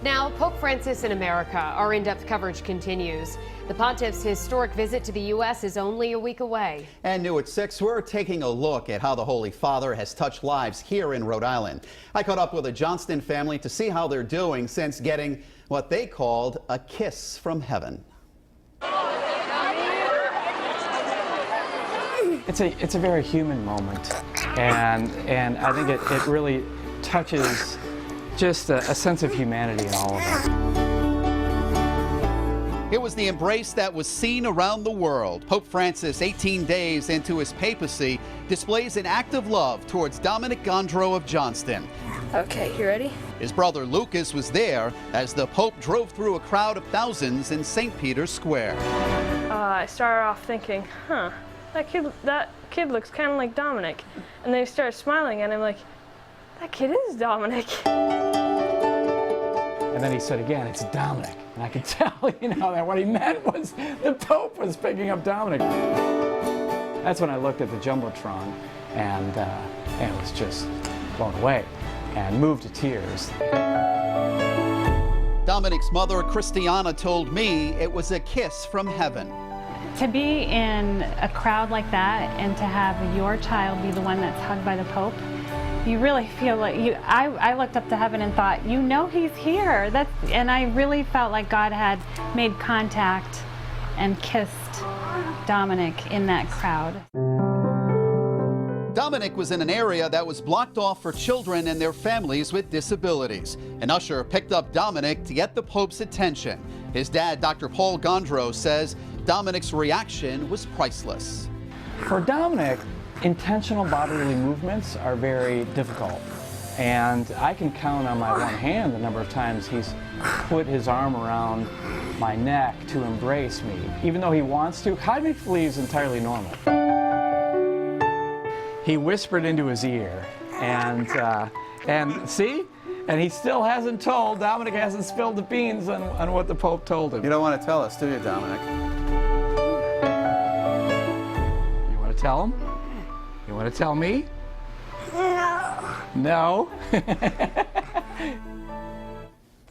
Now, Pope Francis in America. Our in-depth coverage continues. The Pontiff's historic visit to the U.S. is only a week away. And new at 6, we're taking a look at how the Holy Father has touched lives here in Rhode Island. I caught up with a Johnston family to see how they're doing since getting what they called a kiss from heaven. It's a very human moment, and I think it really touches just a sense of humanity in all of us. It was the embrace that was seen around the world. Pope Francis, 18 days into his papacy, displays an act of love towards Dominic Gondro of Johnston. Okay, you ready? His brother Lucas was there as the Pope drove through a crowd of thousands in St. Peter's Square. I started off thinking, that kid looks kind of like Dominic. And then he started smiling and I'm like, that kid is Dominic. And then he said again, it's Dominic. And I could tell, that what he meant was the Pope was picking up Dominic. That's when I looked at the Jumbotron and was just blown away and moved to tears. Dominic's mother, Christiana, told me it was a kiss from heaven. To be in a crowd like that and to have your child be the one that's hugged by the Pope, you really feel like I looked up to heaven and thought, he's here. And I really felt like God had made contact and kissed Dominic in that crowd. Dominic was in an area that was blocked off for children and their families with disabilities. An usher picked up Dominic to get the Pope's attention. His dad, Dr. Paul Gondro, says Dominic's reaction was priceless. For Dominic, intentional bodily movements are very difficult. And I can count on my one hand the number of times he's put his arm around my neck to embrace me. Even though he wants to, cognitively is entirely normal. He whispered into his ear, and see? And he still hasn't told, Dominic hasn't spilled the beans on what the Pope told him. You don't want to tell us, do you, Dominic? You want to tell him? You want to tell me? No.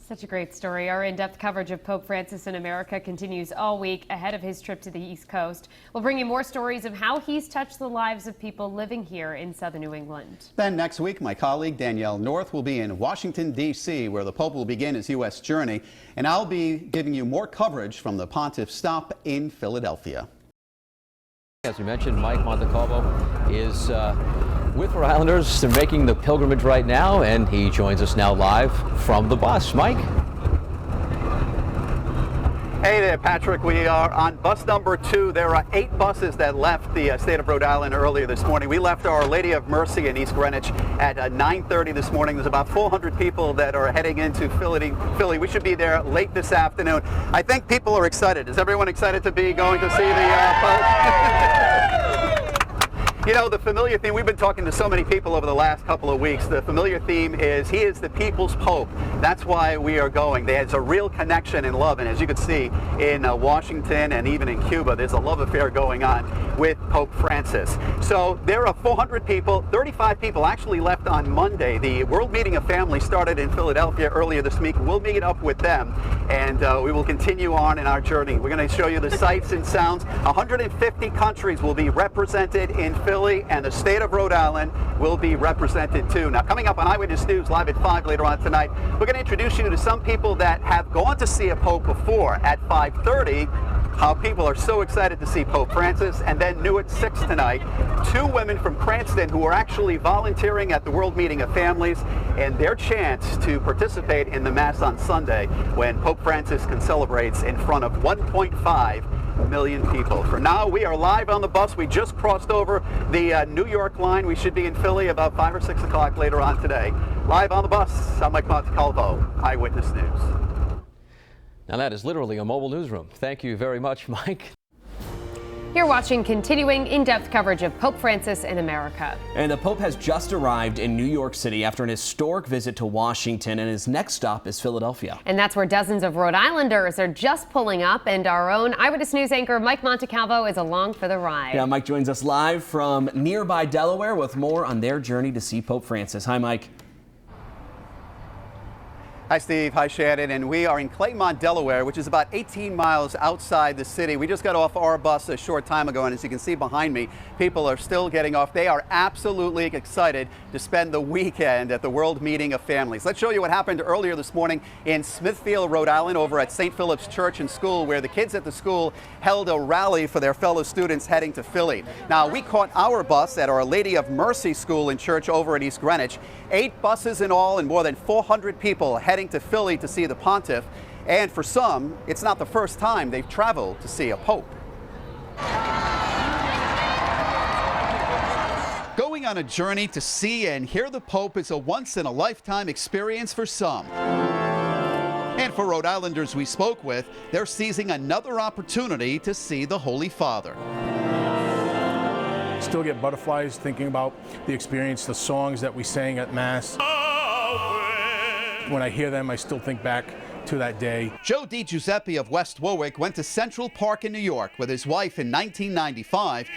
Such a great story. Our in-depth coverage of Pope Francis in America continues all week ahead of his trip to the East Coast. We'll bring you more stories of how he's touched the lives of people living here in southern New England. Then next week, my colleague Danielle North will be in Washington, D.C., where the Pope will begin his U.S. journey, and I'll be giving you more coverage from the Pontiff's stop in Philadelphia. As we mentioned, Mike Montecalvo is with Rhode Islanders. They're making the pilgrimage right now, and he joins us now live from the bus. Mike? Hey there, Patrick. We are on bus number 2. There are 8 buses that left the state of Rhode Island earlier this morning. We left Our Lady of Mercy in East Greenwich at 9:30 this morning. There's about 400 people that are heading into Philly. We should be there late this afternoon. I think people are excited. Is everyone excited to be going to see the Pope? The familiar theme, we've been talking to so many people over the last couple of weeks. The familiar theme is he is the people's Pope. That's why we are going. There's a real connection and love, and as you can see in Washington and even in Cuba, there's a love affair going on with Pope Francis. So there are 400 people, 35 people actually left on Monday. The World Meeting of Families started in Philadelphia earlier this week. We'll meet up with them, and we will continue on in our journey. We're going to show you the sights and sounds. 150 countries will be represented in Philly, and the state of Rhode Island will be represented too. Now, coming up on Eyewitness News live at 5 later on tonight, we're going to introduce you to some people that have gone to see a Pope before. At 5:30, how people are so excited to see Pope Francis. And then new at 6 tonight, 2 women from Cranston who are actually volunteering at the World Meeting of Families, and their chance to participate in the Mass on Sunday when Pope Francis celebrates in front of 1.5 million people. For now, we are live on the bus. We just crossed over the New York line. We should be in Philly about 5 or 6 o'clock later on today. Live on the bus, I'm Mike Montecalvo, Eyewitness News. Now that is literally a mobile newsroom. Thank you very much, Mike. You're watching continuing in-depth coverage of Pope Francis in America. And the Pope has just arrived in New York City after an historic visit to Washington, and his next stop is Philadelphia. And that's where dozens of Rhode Islanders are just pulling up, and our own Eyewitness News anchor Mike Montecalvo is along for the ride. Yeah, Mike joins us live from nearby Delaware with more on their journey to see Pope Francis. Hi, Mike. Hi, Steve. Hi, Shannon. And we are in Claymont, Delaware, which is about 18 miles outside the city. We just got off our bus a short time ago, and as you can see behind me, people are still getting off. They are absolutely excited to spend the weekend at the World Meeting of Families. Let's show you what happened earlier this morning in Smithfield, Rhode Island, over at St. Philip's Church and School, where the kids at the school held a rally for their fellow students heading to Philly. Now, we caught our bus at Our Lady of Mercy School and Church over at East Greenwich. 8 buses in all and more than 400 people heading to Philly to see the pontiff. And for some, it's not the first time they've traveled to see a pope. Going on a journey to see and hear the Pope is a once-in-a-lifetime experience for some. And for Rhode Islanders we spoke with, they're seizing another opportunity to see the Holy Father. Still get butterflies thinking about the experience, the songs that we sang at Mass. When I hear them, I still think back to that day. Joe DiGiuseppe of West Warwick went to Central Park in New York with his wife in 1995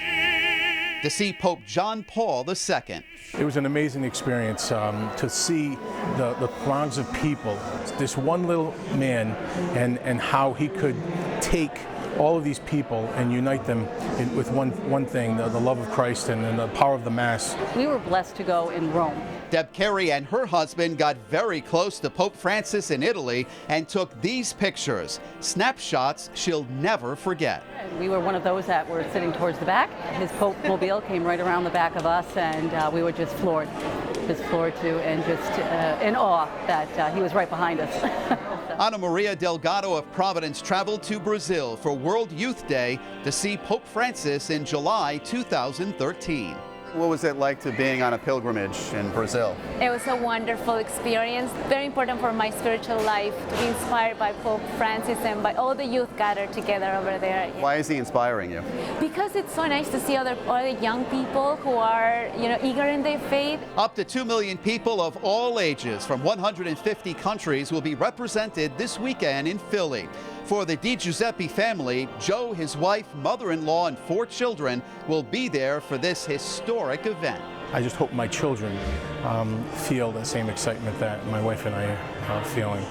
to see Pope John Paul II. It was an amazing experience to see the throngs of people, this one little man, and how he could take all of these people and unite them with one thing, the love of Christ and the power of the Mass. We were blessed to go in Rome. Deb Carey and her husband got very close to Pope Francis in Italy and took these pictures, snapshots she'll never forget. We were one of those that were sitting towards the back. His Pope mobile came right around the back of us, and we were just floored too, and just in awe that he was right behind us. Ana Maria Delgado of Providence traveled to Brazil for World Youth Day to see Pope Francis in July 2013. What was it like to being on a pilgrimage in Brazil? It was a wonderful experience, very important for my spiritual life, to be inspired by Pope Francis and by all the youth gathered together over there. Why is he inspiring you? Because it's so nice to see other young people who are, eager in their faith. Up to 2 million people of all ages from 150 countries will be represented this weekend in Philly. For the DiGiuseppe family, Joe, his wife, mother-in-law, and 4 children will be there for this historic event. I just hope my children feel the same excitement that my wife and I are feeling.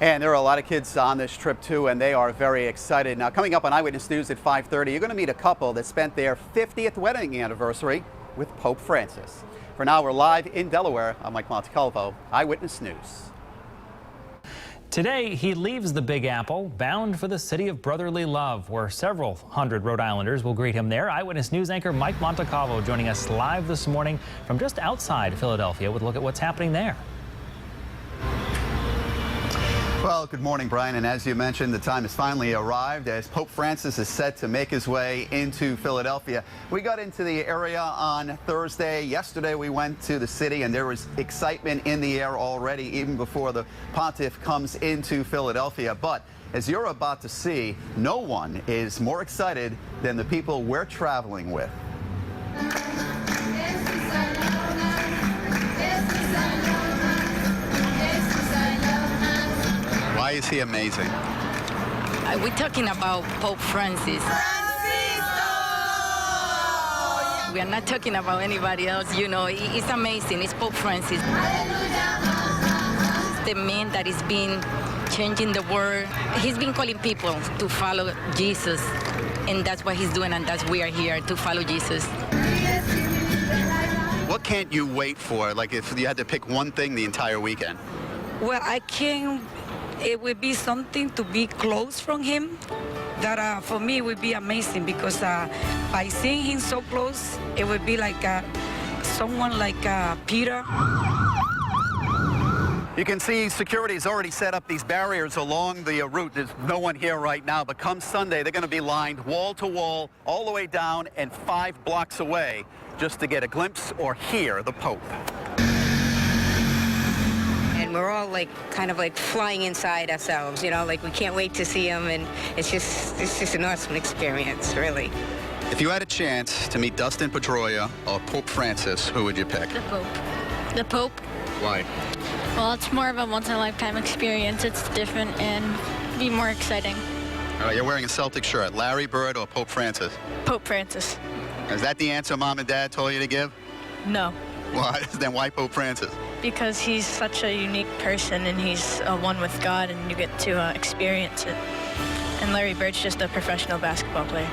And there are a lot of kids on this trip too, and they are very excited. Now, coming up on Eyewitness News at 5:30, you're going to meet a couple that spent their 50th wedding anniversary with Pope Francis. For now, we're live in Delaware. I'm Mike Montecalvo, Eyewitness News. Today, he leaves the Big Apple, bound for the city of brotherly love, where several hundred Rhode Islanders will greet him there. Eyewitness News anchor Mike Montecalvo joining us live this morning from just outside Philadelphia with a look at what's happening there. Well, good morning, Brian. And as you mentioned, the time has finally arrived as Pope Francis is set to make his way into Philadelphia. We got into the area on Thursday. Yesterday, we went to the city, and there was excitement in the air already, even before the pontiff comes into Philadelphia. But as you're about to see, no one is more excited than the people we're traveling with. Why is he amazing? We're talking about Pope Francis. We are not talking about anybody else, It's amazing. It's Pope Francis. The man that has been changing the world. He's been calling people to follow Jesus, and that's what he's doing, and that's we are here to follow Jesus. What can't you wait for? Like if you had to pick one thing the entire weekend? Well, it would be something to be close from him. That for me would be amazing, because by seeing him so close, it would be like someone like Peter. You can see security's already set up these barriers along the route. There's no one here right now, but come Sunday, they're going to be lined wall to wall, all the way down and 5 blocks away, just to get a glimpse or hear the Pope. And we're all kind of flying inside ourselves, we can't wait to see him, and it's just an awesome experience, really. If you had a chance to meet Dustin Pedroia or Pope Francis, who would you pick? The Pope. The Pope. Why? Well, it's more of a once-in-a-lifetime experience. It's different and be more exciting. All right, you're wearing a Celtic shirt. Larry Bird or Pope Francis? Pope Francis. Is that the answer Mom and Dad told you to give? No. Why Pope Francis? Because he's such a unique person and he's one with God, and you get to experience it. And Larry Bird's just a professional basketball player.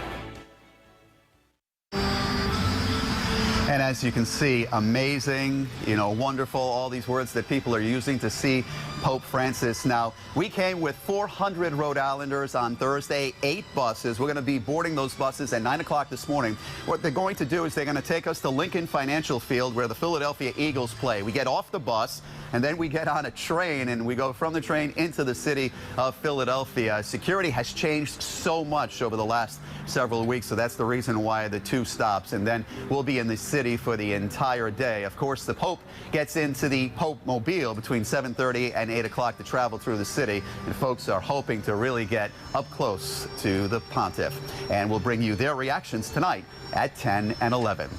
And as you can see, amazing, wonderful, all these words that people are using to see Pope Francis. Now, we came with 400 Rhode Islanders on Thursday, 8 buses. We're going to be boarding those buses at 9 o'clock this morning. What they're going to do is they're going to take us to Lincoln Financial Field where the Philadelphia Eagles play. We get off the bus and then we get on a train and we go from the train into the city of Philadelphia. Security has changed so much over the last several weeks, so that's the reason why the 2 stops, and then we'll be in the city for the entire day. Of course, the Pope gets into the Pope Mobile between 7:30 and 8 o'clock to travel through the city, and folks are hoping to really get up close to the Pontiff. And we'll bring you their reactions tonight at 10 and 11.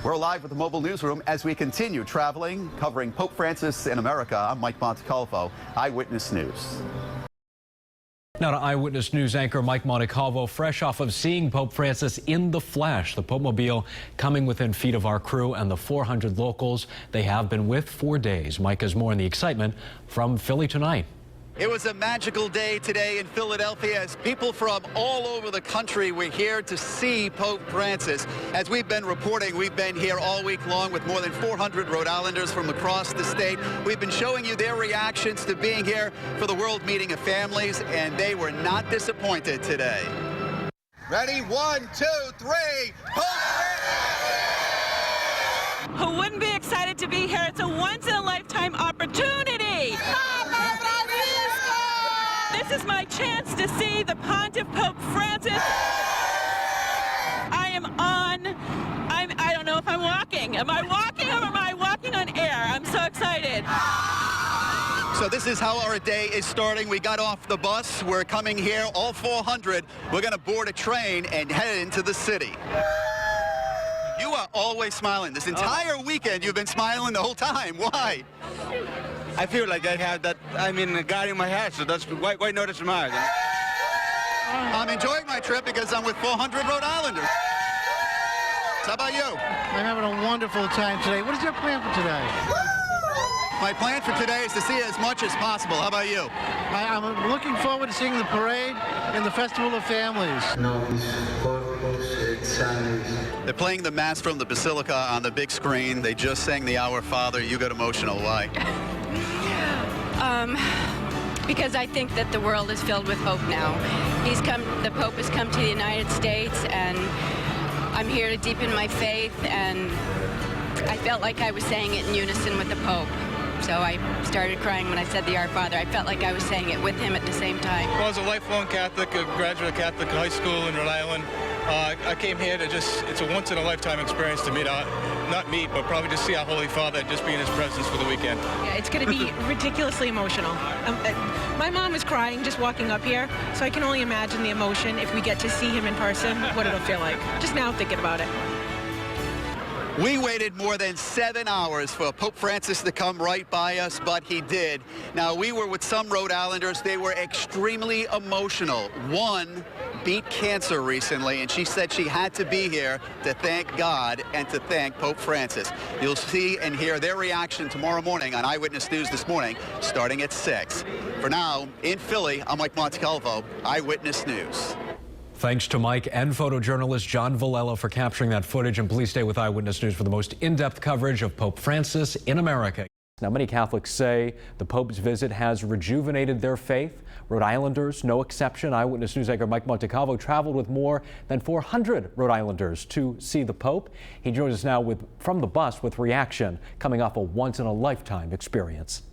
We're live with the mobile newsroom as we continue traveling, covering Pope Francis in America. I'm Mike Montecalvo, Eyewitness News. Now to Eyewitness News anchor Mike Montecalvo, fresh off of seeing Pope Francis in the flesh. The Pope Mobile coming within feet of our crew and the 400 locals they have been with for days. Mike has more on the excitement from Philly tonight. It was a magical day today in Philadelphia as people from all over the country were here to see Pope Francis. As we've been reporting, we've been here all week long with more than 400 Rhode Islanders from across the state. We've been showing you their reactions to being here for the World Meeting of Families, and they were not disappointed today. Ready? 1, 2, 3, Pope Francis! Who wouldn't be excited to be here? It's a once-in-a-lifetime opportunity. This is my chance to see the Pontiff Pope Francis. I don't know if I'm walking. Am I walking or am I walking on air? I'm so excited. So this is how our day is starting. We got off the bus. We're coming here, all 400. We're going to board a train and head into the city. You are always smiling. This entire weekend, you've been smiling the whole time. Why? I feel like I have that, a guy in my head, so that's why not a smile? I'm enjoying my trip because I'm with 400 Rhode Islanders. How about you? I'm having a wonderful time today. What is your plan for today? My plan for today is to see as much as possible. How about you? I'm looking forward to seeing the parade and the Festival of Families. They're playing the Mass from the Basilica on the big screen. They just sang the Our Father. You got emotional. Why? Because I think that the world is filled with hope now. The Pope has come to the United States, and I'm here to deepen my faith, and I felt like I was saying it in unison with the Pope. So I started crying when I said the Our Father. I felt like I was saying it with him at the same time. Well, as a lifelong Catholic, a graduate of Catholic high school in Rhode Island, I came here to it's a once-in-a-lifetime experience to meet, not meet, but probably just see our Holy Father and just be in his presence for the weekend. Yeah, it's going to be ridiculously emotional. My mom is crying just walking up here, so I can only imagine the emotion if we get to see him in person, what it'll feel like. Just now thinking about it. We waited more than 7 hours for Pope Francis to come right by us, but he did. Now, we were with some Rhode Islanders. They were extremely emotional. One beat cancer recently, and she said she had to be here to thank God and to thank Pope Francis. You'll see and hear their reaction tomorrow morning on Eyewitness News this morning, starting at 6. For now, in Philly, I'm Mike Montecalvo, Eyewitness News. Thanks to Mike and photojournalist John Villella for capturing that footage, and please stay with Eyewitness News for the most in-depth coverage of Pope Francis in America. Now, many Catholics say the Pope's visit has rejuvenated their faith. Rhode Islanders, no exception. Eyewitness News anchor Mike Montecalvo traveled with more than 400 Rhode Islanders to see the Pope. He joins us now from the bus with reaction coming off a once-in-a-lifetime experience.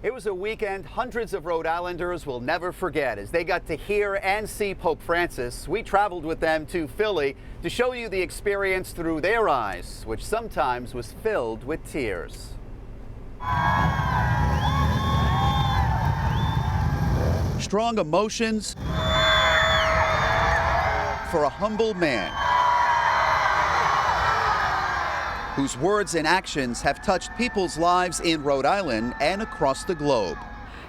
It was a weekend hundreds of Rhode Islanders will never forget as they got to hear and see Pope Francis. We traveled with them to Philly to show you the experience through their eyes, which sometimes was filled with tears. Strong emotions for a humble man whose words and actions have touched people's lives in Rhode Island and across the globe.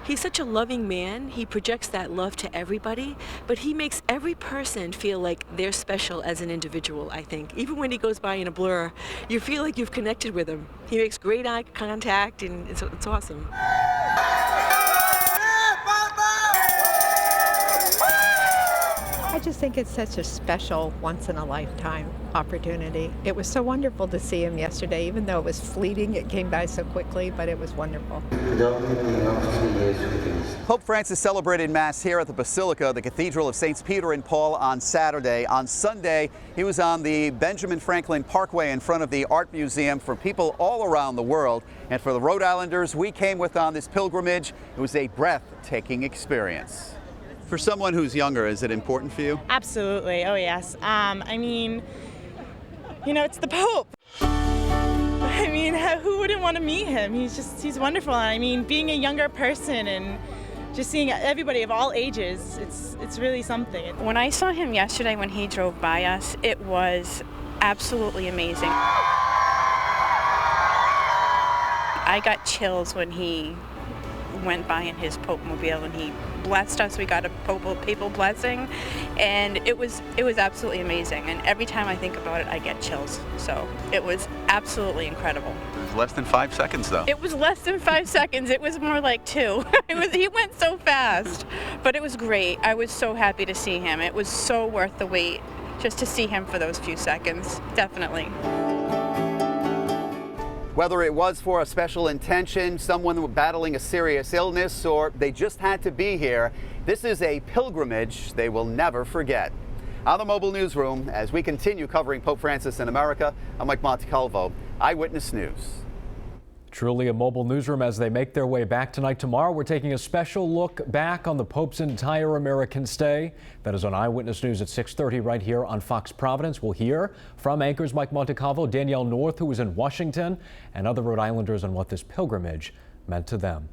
He's such a loving man. He projects that love to everybody, but he makes every person feel like they're special as an individual, I think. Even when he goes by in a blur, you feel like you've connected with him. He makes great eye contact, and it's awesome. I just think it's such a special, once-in-a-lifetime opportunity. It was so wonderful to see him yesterday, even though it was fleeting. It came by so quickly, but it was wonderful. Pope Francis celebrated Mass here at the Basilica, the Cathedral of Saints Peter and Paul, on Saturday. On Sunday, he was on the Benjamin Franklin Parkway in front of the Art Museum for people all around the world. And for the Rhode Islanders we came with on this pilgrimage, it was a breathtaking experience. For someone who's younger, is it important for you? Absolutely. Oh, yes. I mean, you know, it's the Pope. I mean, who wouldn't want to meet him? He's wonderful. I mean, being a younger person and just seeing everybody of all ages, it's really something. When I saw him yesterday when he drove by us, it was absolutely amazing. I got chills when he went by in his Pope mobile and he blessed us. We got a papal blessing, and it was absolutely amazing. And every time I think about it, I get chills. So it was absolutely incredible. It was less than 5 seconds, though. It was less than 5 seconds. It was more like 2. He went so fast, but it was great. I was so happy to see him. It was so worth the wait just to see him for those few seconds. Definitely. Whether it was for a special intention, someone battling a serious illness, or they just had to be here, this is a pilgrimage they will never forget. On the Mobile Newsroom, as we continue covering Pope Francis in America, I'm Mike Montecalvo, Eyewitness News. Truly a mobile newsroom as they make their way back tonight. Tomorrow, we're taking a special look back on the Pope's entire American stay. That is on Eyewitness News at 6:30 right here on Fox Providence. We'll hear from anchors Mike Montecalvo, Danielle North, who was in Washington, and other Rhode Islanders on what this pilgrimage meant to them.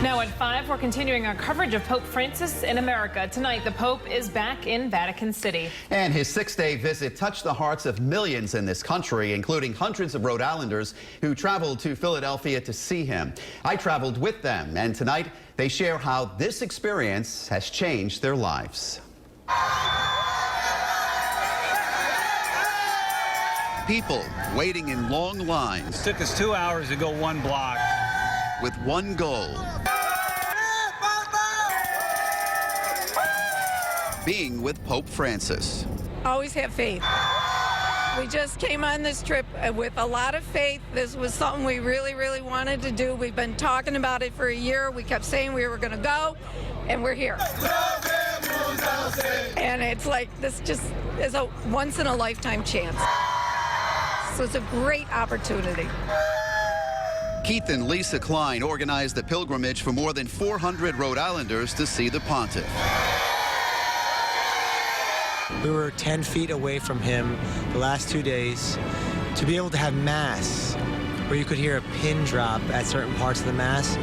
Now at 5, we're continuing our coverage of Pope Francis in America. Tonight, the Pope is back in Vatican City. And his 6-day visit touched the hearts of millions in this country, including hundreds of Rhode Islanders who traveled to Philadelphia to see him. I traveled with them, and tonight they share how this experience has changed their lives. People waiting in long lines. It took us 2 hours to go 1 block. With one goal. Being with Pope Francis. Always have faith. We just came on this trip with a lot of faith. This was something we really, really wanted to do. We've been talking about it for a year. We kept saying we were going to go, and we're here. And it's like, this just is a once-in-a-lifetime chance. So it's a great opportunity. Keith and Lisa Klein organized the pilgrimage for more than 400 Rhode Islanders to see the pontiff. We were 10 feet away from him the last 2 days. To be able to have Mass, where you could hear a pin drop at certain parts of the Mass,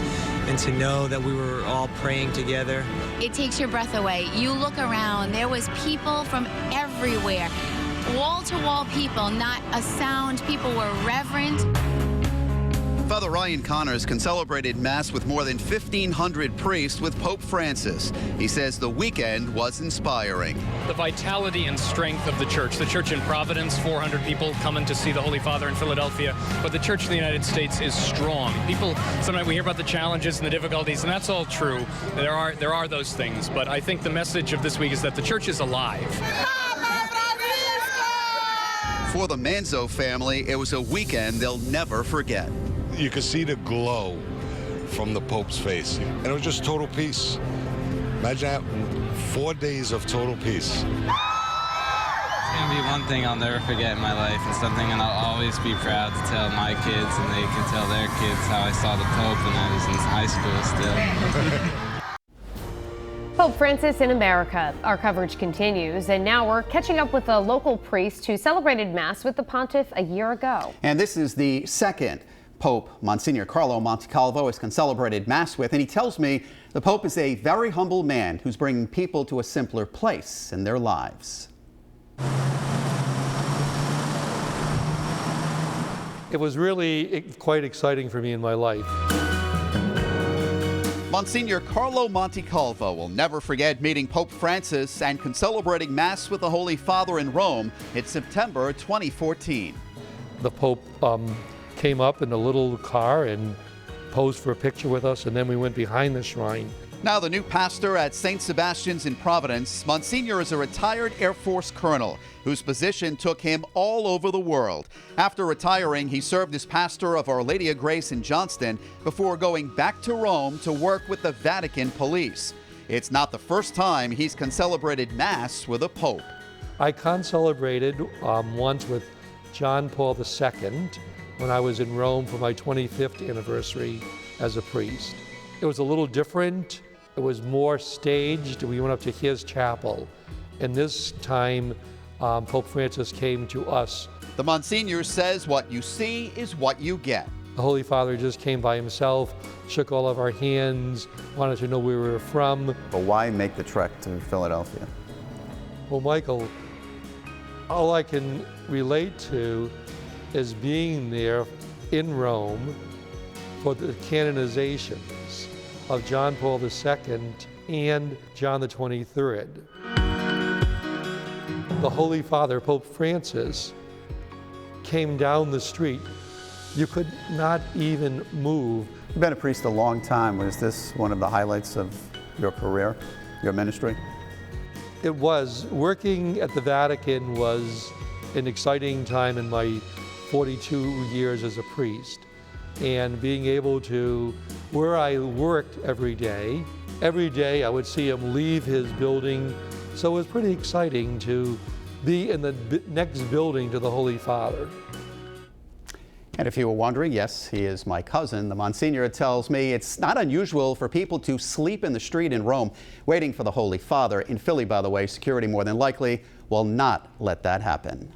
and to know that we were all praying together. It takes your breath away. You look around, there was people from everywhere. Wall-to-wall people, not a sound. People were reverent. Father Ryan Connors celebrated Mass with more than 1,500 priests with Pope Francis. He says the weekend was inspiring. The vitality and strength of the church in Providence, 400 people coming to see the Holy Father in Philadelphia, but the church in the United States is strong. People, sometimes we hear about the challenges and the difficulties, and that's all true. There are those things, but I think the message of this week is that the church is alive. For the Manzo family, it was a weekend they'll never forget. You could see the glow from the Pope's face, and it was just total peace. Imagine that, 4 days of total peace. It's gonna be one thing I'll never forget in my life, and something and I'll always be proud to tell my kids, and they can tell their kids how I saw the Pope when I was in high school still. Pope Francis in America. Our coverage continues, and now we're catching up with a local priest who celebrated Mass with the pontiff a year ago. And this is the second Pope Monsignor Carlo Montecalvo has celebrated Mass with, and he tells me the Pope is a very humble man who's bringing people to a simpler place in their lives. It was really quite exciting for me in my life. Monsignor Carlo Montecalvo will never forget meeting Pope Francis and concelebrating Mass with the Holy Father in Rome in September 2014. The Pope came up in a little car and posed for a picture with us, and then we went behind the shrine. Now the new pastor at St. Sebastian's in Providence, Monsignor is a retired Air Force colonel whose position took him all over the world. After retiring, he served as pastor of Our Lady of Grace in Johnston before going back to Rome to work with the Vatican police. It's not the first time he's concelebrated Mass with a pope. I concelebrated once with John Paul II when I was in Rome for my 25th anniversary as a priest. It was a little different. It was more staged. We went up to his chapel. And this time, Pope Francis came to us. The Monsignor says what you see is what you get. The Holy Father just came by himself, shook all of our hands, wanted to know where we were from. But why make the trek to Philadelphia? Well, Michael, all I can relate to is being there in Rome for the canonizations of John Paul II and John the 23rd. The Holy Father, Pope Francis, came down the street. You could not even move. You've been a priest a long time. Was this one of the highlights of your career, your ministry? It was. Working at the Vatican was an exciting time in my 42 years as a priest. And being able to, where I worked every day I would see him leave his building. So it was pretty exciting to be in the next building to the Holy Father. And if you were wondering, yes, he is my cousin. The Monsignor tells me it's not unusual for people to sleep in the street in Rome waiting for the Holy Father. In Philly, by the way, security more than likely will not let that happen.